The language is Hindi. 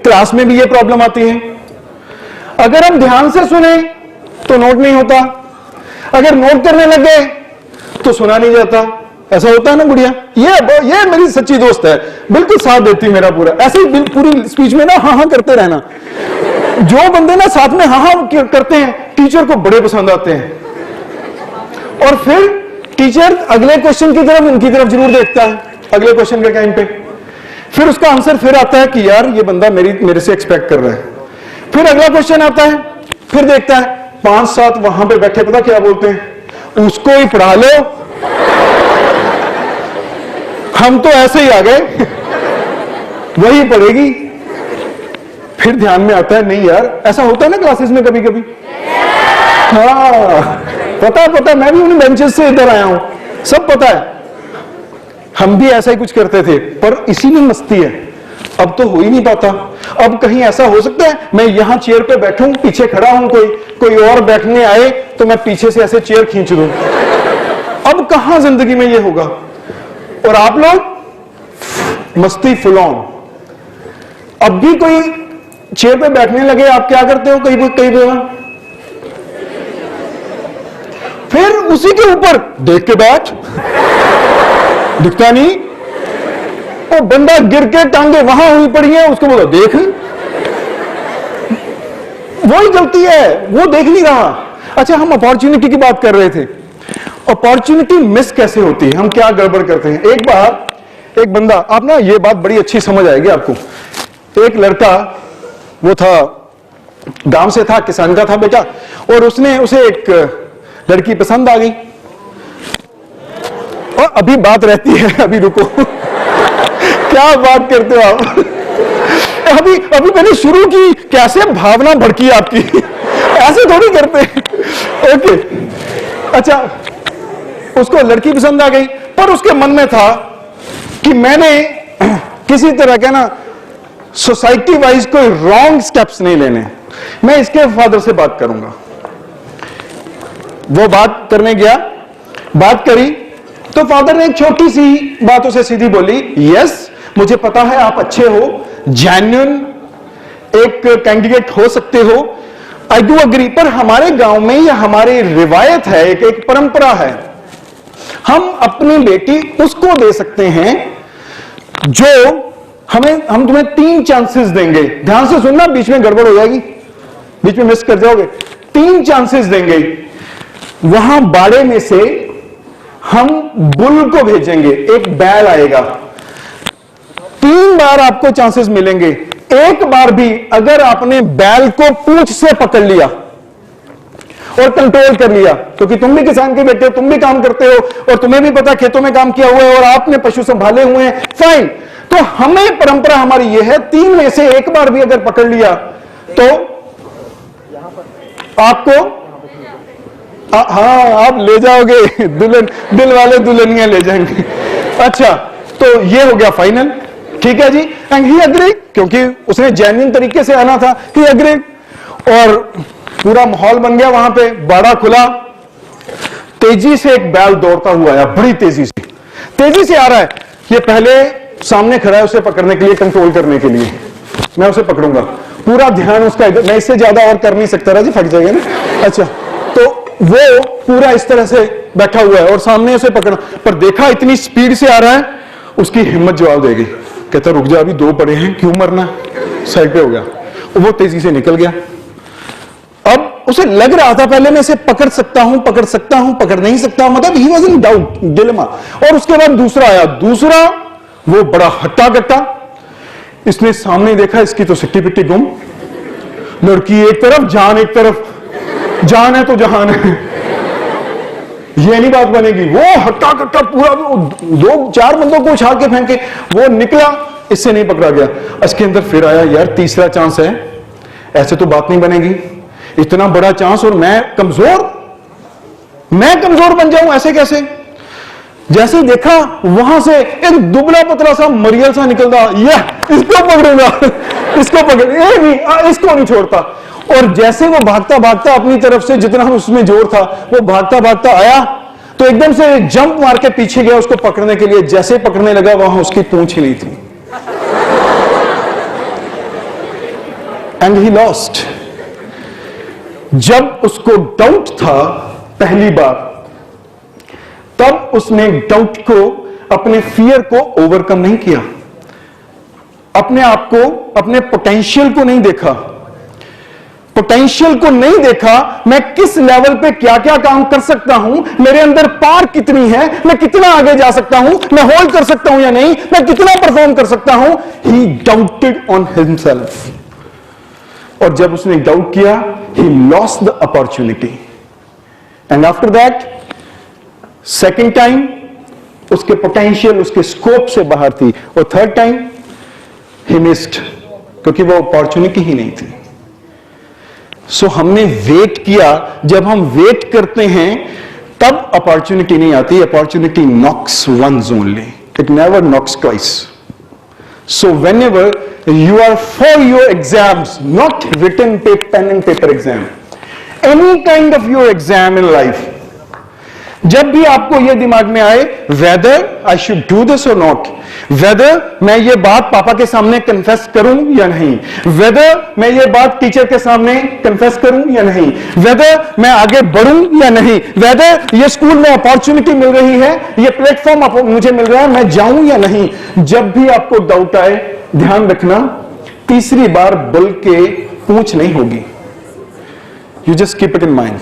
क्लास में भी ये प्रॉब्लम आती है। अगर हम ध्यान से सुने तो नोट नहीं होता, अगर नोट करने लग गए तो सुना नहीं जाता। ऐसा होता है ना गुड़िया? ये मेरी सच्ची दोस्त है, बिल्कुल साथ देती है मेरा पूरा। ऐसे ही पूरी स्पीच में ना हाँ हाँ करते रहना। जो बंदे ना साथ में हाँ हाँ करते हैं टीचर को बड़े पसंद आते हैं, और फिर टीचर अगले क्वेश्चन की तरफ उनकी तरफ जरूर देखता है अगले क्वेश्चन के टाइम पे। फिर उसका आंसर फिर आता है कि यार ये बंदा मेरे से एक्सपेक्ट कर रहा है। फिर अगला क्वेश्चन आता है, फिर देखता है 5-7 वहां पे बैठे पता क्या बोलते हैं, उसको ही पढ़ा लो, हम तो ऐसे ही आ गए, वही पढ़ेगी। फिर ध्यान में आता है नहीं यार, ऐसा होता है ना क्लासेस में कभी कभी। हाँ पता, मैं भी उन बेंचेस से इधर आया हूं, सब पता है। हम भी ऐसा ही कुछ करते थे, पर इसी में मस्ती है। अब तो हो ही नहीं पाता। अब कहीं ऐसा हो सकता है मैं यहां चेयर पे बैठूं, पीछे खड़ा हूं, कोई और बैठने आए तो मैं पीछे से ऐसे चेयर खींच दूं। अब कहां जिंदगी में ये होगा? और आप लोग मस्ती फुल ऑन। अब भी कोई चेयर पे बैठने लगे, आप क्या करते हो? कई फिर उसी के ऊपर देख के बैठ, दिखता नहीं, वो बंदा गिर के टांगे वहां हुई पड़ी है, उसको बोलो देख, वही गलती है, वो देख नहीं रहा। अच्छा, हम अपॉर्चुनिटी की बात कर रहे थे। अपॉर्चुनिटी मिस कैसे होती है, हम क्या गड़बड़ करते हैं? एक बार एक बंदा, आप ना ये बात बड़ी अच्छी समझ आएगी आपको। एक लड़का, वो था गांव से था, किसान का था बेटा, और उसे एक लड़की पसंद आ गई। और अभी बात रहती है, अभी रुको क्या बात करते हो आप? अभी मैंने शुरू की, कैसे भावना भड़की आपकी ऐसे थोड़ी करते। ओके, अच्छा, उसको लड़की पसंद आ गई, पर उसके मन में था कि मैंने किसी तरह का ना सोसाइटी वाइज कोई रॉन्ग स्टेप्स नहीं लेने, मैं इसके फादर से बात करूंगा। वो बात करने गया, बात करी तो फादर ने एक छोटी सी बात उसे सीधी बोली, यस मुझे पता है आप अच्छे हो, जेन्युइन एक कैंडिडेट हो सकते हो, आई डू अग्री, पर हमारे गांव में या हमारी रिवायत है, एक परंपरा है, हम अपनी बेटी उसको दे सकते हैं जो हम तुम्हें 3 चांसेस देंगे। ध्यान से सुनना, बीच में गड़बड़ हो जाएगी, बीच में मिस कर जाओगे। 3 चांसेस देंगे, वहां बाड़े में से हम बुल को भेजेंगे, एक बैल आएगा, 3 बार आपको चांसेस मिलेंगे। एक बार भी अगर आपने बैल को पूंछ से पकड़ लिया और कंट्रोल कर लिया, क्योंकि तुम भी किसान के बेटे हो, तुम भी काम करते हो और तुम्हें भी पता खेतों में काम किया हुआ है और आपने पशु संभाले हुए हैं, फाइन। तो हमें परंपरा हमारी यह है, 3 में से एक बार भी अगर पकड़ लिया तो आपको हाँ आप ले जाओगे, दुल्हन, दिल वाले दुल्हनियां ले जाएंगे। अच्छा, तो ये हो गया फाइनल, ठीक है जी। एंड ही एग्री, क्योंकि उसने जेन्युइन तरीके से आना था, ही एग्री। और पूरा माहौल बन गया, वहां पे बाड़ा खुला, तेजी से एक बैल दौड़ता हुआ आया, बड़ी तेजी से आ रहा है। ये पहले सामने खड़ा है उसे पकड़ने के लिए, कंट्रोल करने के लिए, मैं उसे पकड़ूंगा, पूरा ध्यान उसका, मैं इससे ज्यादा और कर नहीं सकता, राजी फट जाएगा ना। अच्छा, तो वो पूरा इस तरह से बैठा हुआ है और सामने उसे पकड़ा, पर देखा इतनी स्पीड से आ रहा है, उसकी हिम्मत जवाब देगी, कहता रुक जा, अभी 2 पड़े हैं, क्यों मरना, साइड पे हो गया। वो तेजी से निकल गया। अब उसे लग रहा था पहले मैं इसे पकड़ सकता हूं, पकड़ नहीं सकता, मतलब he was in doubt, dilemma. और उसके बाद दूसरा आया, दूसरा वो बड़ा हट्टा कट्टा, इसने सामने देखा, इसकी तो सिट्टी पिट्टी गुम, लड़की एक तरफ, जान एक तरफ, जान है तो जहान है, ये नहीं बात बनेगी। वो हट्टा कट्टा पूरा 2-4 बंदों को उछाल के फेंके, वो निकला, इससे नहीं पकड़ा गया। इसके अंदर फिर आया, यार तीसरा चांस है, ऐसे तो बात नहीं बनेगी, इतना बड़ा चांस और मैं कमजोर बन जाऊं, ऐसे कैसे। जैसे ही देखा, वहां से एक दुबला पतला सा मरियल सा निकलता, इसको पकड़ूंगा, इसको पकड़, इसको नहीं छोड़ता। और जैसे वो भागता भागता अपनी तरफ से जितना उसमें जोर था, वो भागता भागता आया, तो एकदम से जंप मार के पीछे गया उसको पकड़ने के लिए। जैसे पकड़ने लगा, वहां उसकी पूंछ हिली थी। And he lost. जब उसको डाउट था पहली बार, तब उसने डाउट को, अपने फियर को ओवरकम नहीं किया, अपने आप को, अपने पोटेंशियल को नहीं देखा, पोटेंशियल को नहीं देखा, मैं किस लेवल पे क्या क्या काम कर सकता हूं, मेरे अंदर पार कितनी है, मैं कितना आगे जा सकता हूं, मैं होल्ड कर सकता हूं या नहीं, मैं कितना परफॉर्म कर सकता हूं। ही डाउटेड ऑन हिमसेल्फ, और जब उसने डाउट किया, he lost the opportunity. And after that second time उसके पोटेंशियल, उसके स्कोप से बाहर थी, और थर्ड टाइम ही मिस्ड, क्योंकि वो अपॉर्चुनिटी ही नहीं थी। सो हमने वेट किया। जब हम वेट करते हैं तब अपॉर्चुनिटी नहीं आती। Opportunity knocks once only, it never knocks twice. So whenever you are for your exams, not written pen and paper exam, any kind of your exam in life, जब भी आपको यह दिमाग में आए whether I should do this और नॉट, वेदर मैं ये बात पापा के सामने कन्फेस करूं या नहीं, वेदर मैं ये बात टीचर के सामने कन्फेस करूं या नहीं, वेदर मैं आगे बढ़ूं या नहीं, वेदर ये स्कूल में अपॉर्चुनिटी मिल रही है, ये प्लेटफॉर्म मुझे मिल रहा है, मैं जाऊं या नहीं। जब भी आपको डाउट आए, ध्यान रखना, तीसरी बार बोल के पूछ नहीं होगी। You just keep it in mind.